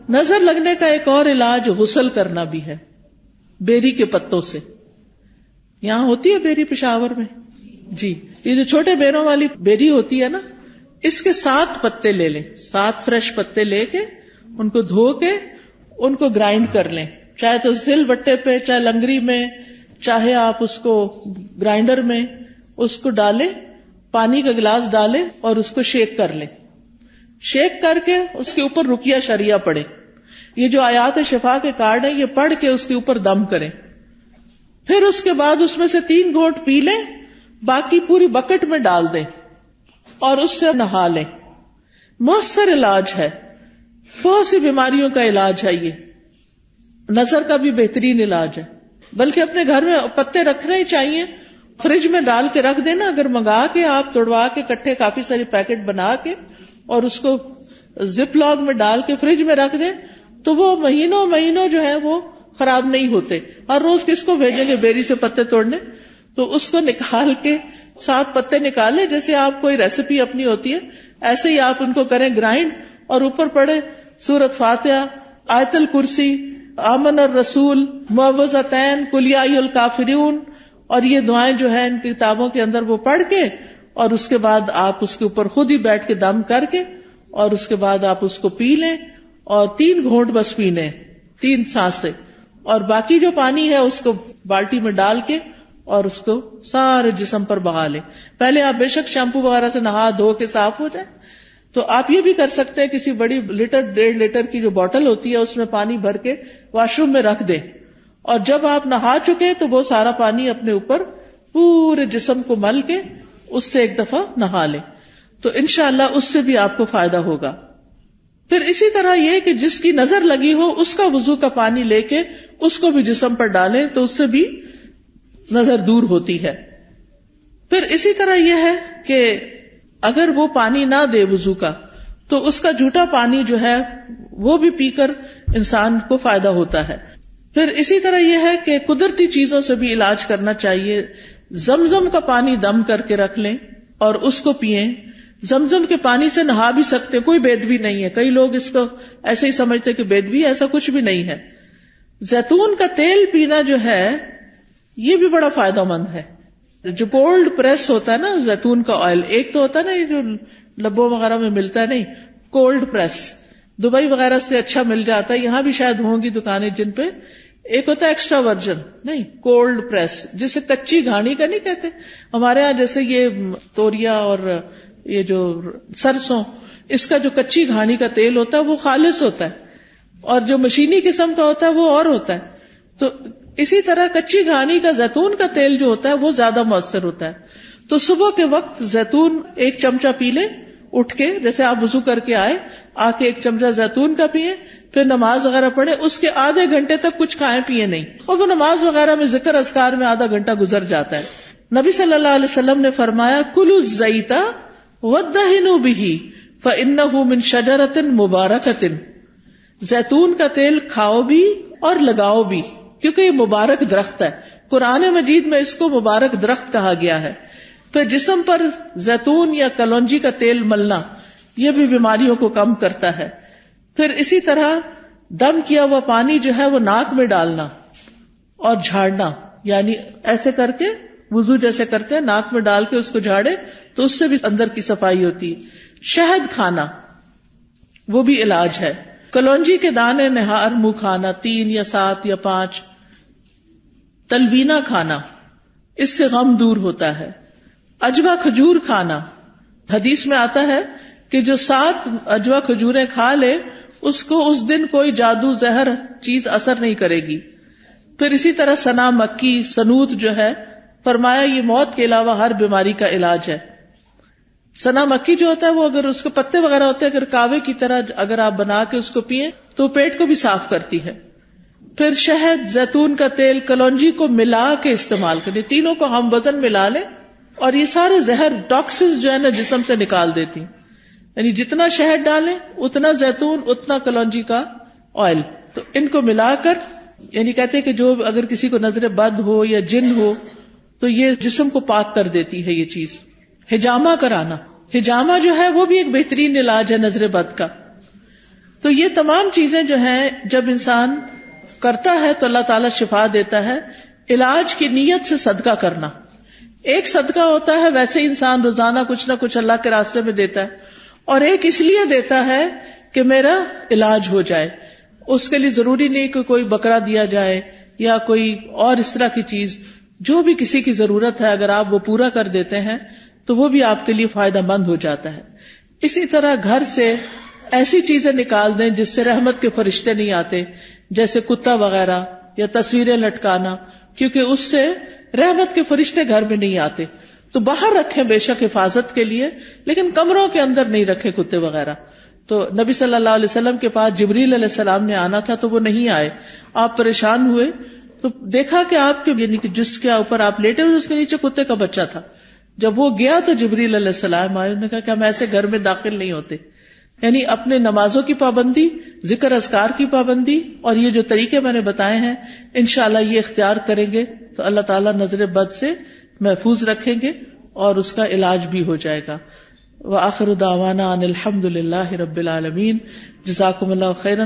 نظر لگنے کا ایک اور علاج غسل کرنا بھی ہے، بیری کے پتوں سے. یہاں ہوتی ہے بیری پشاور میں؟ جی. یہ جو چھوٹے بیروں والی بیری ہوتی ہے نا، اس کے 7 پتے لے لیں، 7 فریش پتے لے کے ان کو دھو کے ان کو گرائنڈ کر لیں، چاہے تو سل بٹے پہ، چاہے لنگری میں، چاہے آپ اس کو گرائنڈر میں اس کو ڈالیں، پانی کا گلاس ڈالیں اور اس کو شیک کر لیں. شیک کر کے اس کے اوپر رقیہ شریعہ پڑھیں. یہ جو آیات شفا کے کارڈ ہیں یہ پڑھ کے اس کے اوپر دم کریں. پھر اس کے بعد اس میں سے 3 گھونٹ پی لیں، باقی پوری بکٹ میں ڈال دیں اور اس سے نہا لیں. مؤثر علاج ہے، بہت سی بیماریوں کا علاج ہے. یہ نظر کا بھی بہترین علاج ہے. بلکہ اپنے گھر میں پتے رکھنے ہی چاہیے، فریج میں ڈال کے رکھ دینا. اگر منگا کے آپ توڑوا کے کٹھے کافی ساری پیکٹ بنا کے اور اس کو زپ لاک میں ڈال کے فریج میں رکھ دیں تو وہ مہینوں جو ہے وہ خراب نہیں ہوتے. ہر روز کس کو بھیجیں گے بیری سے پتے توڑنے؟ تو اس کو نکال کے 7 پتے نکالے، جیسے آپ کوئی ریسیپی اپنی ہوتی ہے ایسے ہی آپ ان کو کریں گرائنڈ، اور اوپر پڑھے سورۃ فاتحہ، آیت الکرسی، آمن الرسول، معوذتین، قل یا ایھا الکافرون، اور یہ دعائیں جو ہیں ان کتابوں کے اندر وہ پڑھ کے، اور اس کے بعد آپ اس کے اوپر خود ہی بیٹھ کے دم کر کے، اور اس کے بعد آپ اس کو پی لیں، اور 3 گھونٹ بس پینے، 3 سانسیں، اور باقی جو پانی ہے اس کو بالٹی میں ڈال کے اور اس کو سارے جسم پر بہا لیں. پہلے آپ بے شک شیمپو وغیرہ سے نہا دھو کے صاف ہو جائیں. تو آپ یہ بھی کر سکتے ہیں، کسی بڑی لیٹر 1.5 لیٹر کی جو بوٹل ہوتی ہے اس میں پانی بھر کے واش روم میں رکھ دیں، اور جب آپ نہا چکے تو وہ سارا پانی اپنے اوپر پورے جسم کو مل کے اس سے ایک دفعہ نہا لیں. تو انشاءاللہ اس سے بھی آپ کو فائدہ ہوگا. پھر اسی طرح یہ کہ جس کی نظر لگی ہو اس کا وضو کا پانی لے کے اس کو بھی جسم پر ڈالیں تو اس سے بھی نظر دور ہوتی ہے. پھر اسی طرح یہ ہے کہ اگر وہ پانی نہ دے وضو کا تو اس کا جھوٹا پانی جو ہے وہ بھی پی کر انسان کو فائدہ ہوتا ہے. پھر اسی طرح یہ ہے کہ قدرتی چیزوں سے بھی علاج کرنا چاہیے. زمزم کا پانی دم کر کے رکھ لیں اور اس کو پئیں. زمزم کے پانی سے نہا بھی سکتے، کوئی بیدبی نہیں ہے. کئی لوگ اس کو ایسے ہی سمجھتے کہ بیدبی، ایسا کچھ بھی نہیں ہے. زیتون کا تیل پینا جو ہے یہ بھی بڑا فائدہ مند ہے. جو کولڈ پریس ہوتا ہے نا زیتون کا آئل، ایک تو ہوتا ہے نا یہ جو لبوں وغیرہ میں ملتا ہے، نہیں، کولڈ پریس دبئی وغیرہ سے اچھا مل جاتا ہے. یہاں بھی شاید ہوں گی دکانیں جن پہ. ایک ہوتا ہے ایکسٹرا ورجن، نہیں، کولڈ پریس، جسے کچی گھاڑی کا نہیں کہتے ہمارے ہاں. جیسے یہ توریا اور یہ جو سرسوں، اس کا جو کچی گھاڑی کا تیل ہوتا ہے وہ خالص ہوتا ہے، اور جو مشینی قسم کا ہوتا ہے وہ اور ہوتا ہے. تو اسی طرح کچی گھاڑی کا زیتون کا تیل جو ہوتا ہے وہ زیادہ مؤثر ہوتا ہے. تو صبح کے وقت زیتون 1 چمچہ پی لیں اٹھ کے، جیسے آپ وضو کر کے آئے، آ کے 1 چمچہ زیتون کا پیئیں، پھر نماز وغیرہ پڑھیں. اس کے آدھے گھنٹے تک کچھ کھائیں پیئے نہیں، اور وہ نماز وغیرہ میں ذکر اذکار میں آدھا گھنٹہ گزر جاتا ہے. نبی صلی اللہ علیہ وسلم نے فرمایا کلوا الزیت وادہنوا بہ فانہ من شجرۃ مبارکۃ. زیتون کا تیل کھاؤ بھی اور لگاؤ بھی، کیونکہ یہ مبارک درخت ہے. قرآن مجید میں اس کو مبارک درخت کہا گیا ہے. پھر جسم پر زیتون یا کلونجی کا تیل ملنا یہ بھی بیماریوں کو کم کرتا ہے. پھر اسی طرح دم کیا ہوا پانی جو ہے وہ ناک میں ڈالنا اور جھاڑنا، یعنی ایسے کر کے وضو جیسے کرتے ہیں ناک میں ڈال کے اس کو جھاڑے تو اس سے بھی اندر کی صفائی ہوتی. شہد کھانا وہ بھی علاج ہے. کلونجی کے دانے نہار منہ کھانا 3 یا 7 یا 5. تلبینہ کھانا، اس سے غم دور ہوتا ہے. اجوا کھجور کھانا، حدیث میں آتا ہے کہ جو 7 اجوا کھجوریں کھا لے اس کو اس دن کوئی جادو زہر چیز اثر نہیں کرے گی. پھر اسی طرح سنا مکی، سنوت جو ہے فرمایا یہ موت کے علاوہ ہر بیماری کا علاج ہے. سنا مکی جو ہوتا ہے وہ اگر اس کے پتے وغیرہ ہوتے ہیں، اگر کاوے کی طرح اگر آپ بنا کے اس کو پیئیں تو پیٹ کو بھی صاف کرتی ہے. پھر شہد، زیتون کا تیل، کلونجی کو ملا کے استعمال کریں. تینوں کو ہم وزن ملا لیں اور یہ سارے زہر ٹاکسنز جو ہے نا جسم سے نکال دیتی. یعنی جتنا شہد ڈالیں اتنا زیتون اتنا کلونجی کا آئل، تو ان کو ملا کر، یعنی کہتے ہیں کہ جو اگر کسی کو نظر بد ہو یا جن ہو تو یہ جسم کو پاک کر دیتی ہے یہ چیز. حجامہ کرانا، حجامہ جو ہے وہ بھی ایک بہترین علاج ہے نظر بد کا. تو یہ تمام چیزیں جو ہیں جب انسان کرتا ہے تو اللہ تعالیٰ شفا دیتا ہے. علاج کی نیت سے صدقہ کرنا ایک صدقہ ہوتا ہے، ویسے انسان روزانہ کچھ نہ کچھ اللہ کے راستے میں دیتا ہے، اور ایک اس لیے دیتا ہے کہ میرا علاج ہو جائے. اس کے لیے ضروری نہیں کہ کوئی بکرا دیا جائے یا کوئی اور اس طرح کی چیز، جو بھی کسی کی ضرورت ہے اگر آپ وہ پورا کر دیتے ہیں تو وہ بھی آپ کے لیے فائدہ مند ہو جاتا ہے. اسی طرح گھر سے ایسی چیزیں نکال دیں جس سے رحمت کے فرشتے نہیں آتے، جیسے کتا وغیرہ یا تصویریں لٹکانا، کیونکہ اس سے رحمت کے فرشتے گھر میں نہیں آتے. تو باہر رکھیں بے شک حفاظت کے لیے، لیکن کمروں کے اندر نہیں رکھے کتے وغیرہ. تو نبی صلی اللہ علیہ وسلم کے پاس جبریل علیہ السلام نے آنا تھا تو وہ نہیں آئے. آپ پریشان ہوئے تو دیکھا کہ آپ کے یعنی کہ جس کے اوپر آپ لیٹے ہوئے اس کے نیچے کتے کا بچہ تھا. جب وہ گیا تو جبریل علیہ السلام آئے، انہوں نے کہا کہ ہم ایسے گھر میں داخل نہیں ہوتے. یعنی اپنے نمازوں کی پابندی، ذکر اذکار کی پابندی، اور یہ جو طریقے میں نے بتائے ہیں انشاءاللہ یہ اختیار کریں گے تو اللہ تعالیٰ نظر بد سے محفوظ رکھیں گے اور اس کا علاج بھی ہو جائے گا. وآخر دعوانا ان الحمد للہ رب العالمین. جزاکم اللہ خیرا.